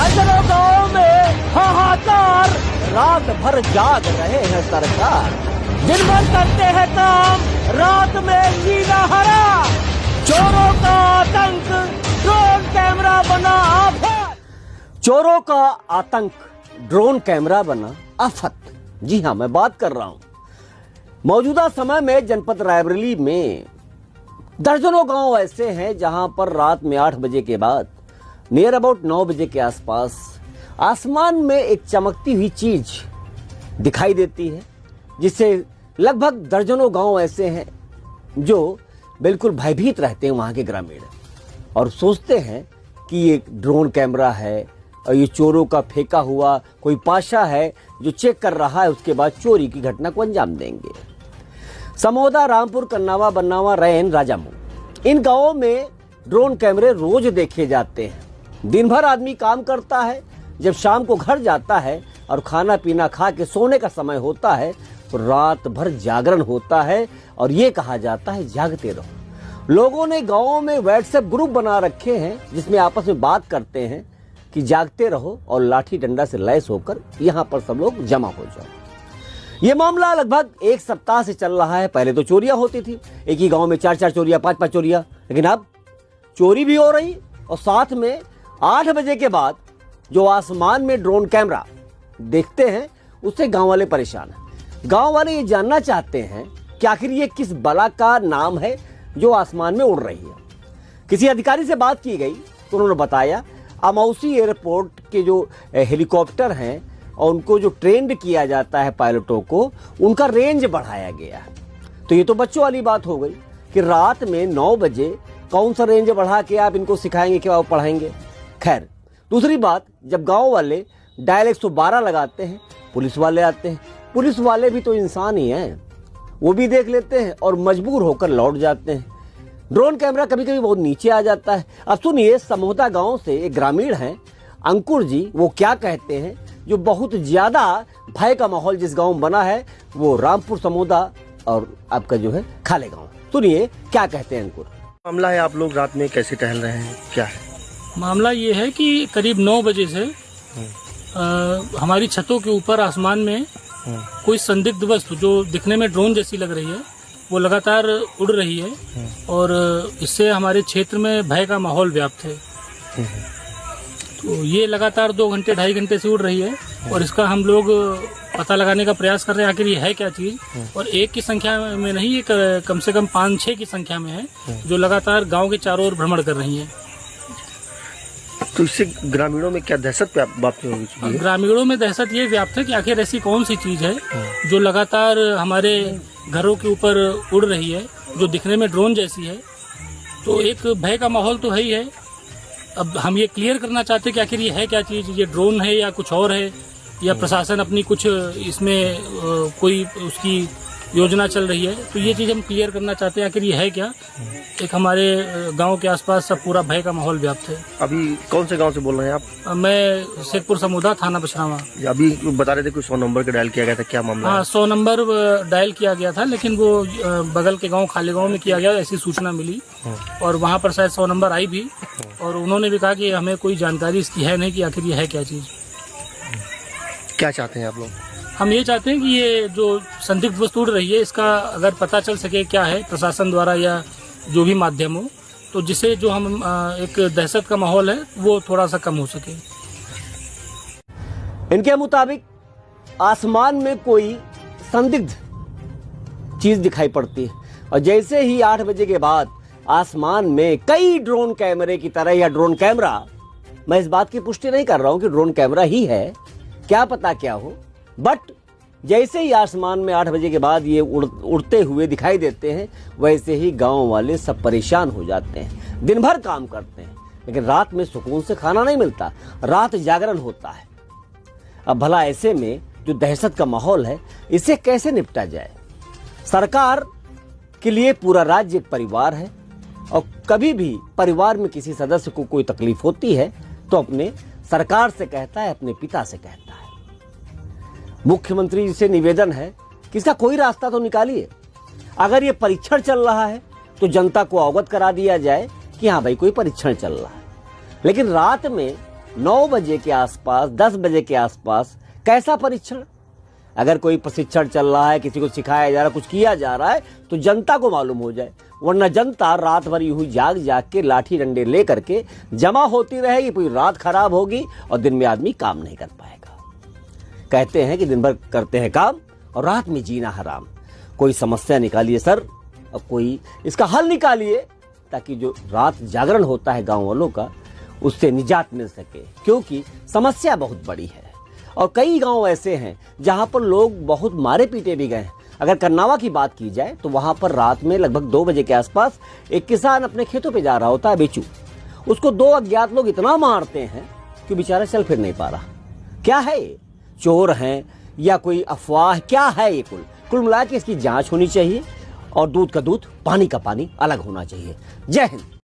दर्जनों गाँव में हाहाकार, रात भर जाग रहे हैं सरकार। दिन भर करते हैं काम, रात में नीला हरा। चोरों का आतंक, ड्रोन कैमरा बना आफत। चोरों का आतंक, ड्रोन कैमरा बना आफत। जी हाँ, मैं बात कर रहा हूं मौजूदा समय में जनपद रायबरेली में दर्जनों गांव ऐसे हैं जहां पर रात में 8 बजे के बाद नियर अबाउट 9 बजे के आसपास आसमान में एक चमकती हुई चीज दिखाई देती है, जिससे लगभग दर्जनों गांव ऐसे हैं जो बिल्कुल भयभीत रहते हैं वहां के ग्रामीण और सोचते हैं कि ये ड्रोन कैमरा है और ये चोरों का फेंका हुआ कोई पाशा है जो चेक कर रहा है, उसके बाद चोरी की घटना को अंजाम देंगे। समोदा, रामपुर, कन्नावा, बन्नावा, रैन, राजामऊ, इन गांवों में ड्रोन कैमरे रोज देखे जाते हैं। दिन भर आदमी काम करता है, जब शाम को घर जाता है और खाना पीना खा के सोने का समय होता है तो रात भर जागरण होता है और ये कहा जाता है जागते रहो। लोगों ने गांवों में व्हाट्सएप ग्रुप बना रखे हैं जिसमें आपस में बात करते हैं कि जागते रहो और लाठी डंडा से लैस होकर यहाँ पर सब लोग जमा हो जाओ। ये मामला लगभग 1 सप्ताह से चल रहा है। पहले तो चोरियां होती थी, एक ही गांव में 4-4 चोरियां, 5-5 चोरियां, लेकिन अब चोरी भी हो रही और साथ में 8 बजे के बाद जो आसमान में ड्रोन कैमरा देखते हैं उससे गांव वाले परेशान हैं। गांव वाले ये जानना चाहते हैं कि आखिर ये किस बला का नाम है जो आसमान में उड़ रही है। किसी अधिकारी से बात की गई तो उन्होंने बताया अमौसी एयरपोर्ट के जो हेलीकॉप्टर हैं और उनको जो ट्रेंड किया जाता है पायलटों को, उनका रेंज बढ़ाया गया है। तो ये तो बच्चों वाली बात हो गई कि रात में 9 बजे कौन सा रेंज बढ़ा के आप इनको सिखाएंगे कि आप पढ़ाएंगे। खैर, दूसरी बात, जब गांव वाले डायल 112 लगाते हैं, पुलिस वाले आते हैं। पुलिस वाले भी तो इंसान ही हैं, वो भी देख लेते हैं और मजबूर होकर लौट जाते हैं। ड्रोन कैमरा कभी कभी बहुत नीचे आ जाता है। अब सुनिए, समोदा गांव से एक ग्रामीण हैं अंकुर जी, वो क्या कहते हैं। जो बहुत ज्यादा भय का माहौल जिस गांव में बना है वो रामपुर, समोदा और आपका जो है खाले गांव। सुनिए क्या कहते हैं अंकुर। मामला है, आप लोग रात में कैसे टहल रहे हैं, क्या है मामला? ये है कि करीब 9 बजे से हमारी छतों के ऊपर आसमान में कोई संदिग्ध वस्तु जो दिखने में ड्रोन जैसी लग रही है वो लगातार उड़ रही है और इससे हमारे क्षेत्र में भय का माहौल व्याप्त है। तो ये लगातार 2 घंटे 2.5 घंटे से उड़ रही है और इसका हम लोग पता लगाने का प्रयास कर रहे हैं आखिर ये है क्या चीज। और एक की संख्या में नहीं, ये कम से कम 5-6 की संख्या में है जो लगातार गांव के चारों ओर भ्रमण कर रही हैं। तो इससे ग्रामीणों में क्या दहशत व्याप्त होगी? ग्रामीणों में दहशत ये व्याप्त है कि आखिर ऐसी कौन सी चीज है जो लगातार हमारे घरों के ऊपर उड़ रही है, जो दिखने में ड्रोन जैसी है। तो एक भय का माहौल तो है ही है। अब हम ये क्लियर करना चाहते हैं कि आखिर ये है क्या चीज, ये ड्रोन है या कुछ और है, या प्रशासन अपनी कुछ इसमें कोई उसकी योजना चल रही है। तो ये चीज हम क्लियर करना चाहते हैं आखिर ये है क्या। एक हमारे गांव के आसपास सब पूरा भय का माहौल व्याप्त है। अभी कौन से गांव से बोल रहे हैं आप? मैं शेखपुर समोदा, थाना बछरावा। अभी बता रहे थे कोई 100 नंबर का डायल किया गया था, क्या मामला? हाँ, 100 नंबर डायल किया गया था, लेकिन वो बगल के गांव खाले गांव में किया गया, ऐसी सूचना मिली और वहाँ पर शायद 100 नंबर आई भी और उन्होंने भी कहा कि हमें कोई जानकारी इसकी है नहीं कि आखिर ये है क्या चीज। क्या चाहते हैं आप लोग? हम ये चाहते हैं कि ये जो संदिग्ध वस्तु उड़ रही है इसका अगर पता चल सके क्या है प्रशासन द्वारा या जो भी माध्यम हो, तो जिससे जो हम एक दहशत का माहौल है वो थोड़ा सा कम हो सके। इनके मुताबिक आसमान में कोई संदिग्ध चीज दिखाई पड़ती है और जैसे ही 8 बजे के बाद आसमान में कई ड्रोन कैमरे की तरह या ड्रोन कैमरा, मैं इस बात की पुष्टि नहीं कर रहा हूं कि ड्रोन कैमरा ही है, क्या पता क्या हो, बट जैसे ही आसमान में 8 बजे के बाद ये उड़ते हुए दिखाई देते हैं वैसे ही गांव वाले सब परेशान हो जाते हैं। दिन भर काम करते हैं लेकिन रात में सुकून से खाना नहीं मिलता, रात जागरण होता है। अब भला ऐसे में जो दहशत का माहौल है इससे कैसे निपटा जाए? सरकार के लिए पूरा राज्य एक परिवार है और कभी भी परिवार में किसी सदस्य को कोई तकलीफ होती है तो अपने सरकार से कहता है, अपने पिता से कहता है। मुख्यमंत्री जी से निवेदन है कि इसका कोई रास्ता तो निकालिए। अगर ये परीक्षण चल रहा है तो जनता को अवगत करा दिया जाए कि हाँ भाई कोई परीक्षण चल रहा है, लेकिन रात में 9 बजे के आसपास, 10 बजे के आसपास कैसा परीक्षण? अगर कोई प्रशिक्षण चल रहा है, किसी को सिखाया जा रहा है, कुछ किया जा रहा है, तो जनता को मालूम हो जाए, वरना जनता रात भर यूं ही जाग जाग के लाठी डंडे ले करके जमा होती रहेगी, पूरी रात खराब होगी और दिन में आदमी काम नहीं कर पाएगा। कहते हैं कि दिन भर करते हैं काम और रात में जीना हराम। कोई समस्या निकालिए सर, और कोई इसका हल निकालिए, ताकि जो रात जागरण होता है गांव वालों का, उससे निजात मिल सके, क्योंकि समस्या बहुत बड़ी है। और कई गांव ऐसे हैं जहां पर लोग बहुत मारे पीटे भी गए। अगर कन्नावा की बात की जाए तो वहां पर रात में लगभग 2 बजे के आसपास एक किसान अपने खेतों पे जा रहा होता है बेचू, उसको 2 अज्ञात लोग इतना मारते हैं कि बेचारा चल फिर नहीं पा रहा। क्या है ये? चोर हैं या कोई अफवाह? क्या है ये? कुल मिला के इसकी जांच होनी चाहिए और दूध का दूध, पानी का पानी अलग होना चाहिए। जय हिंद।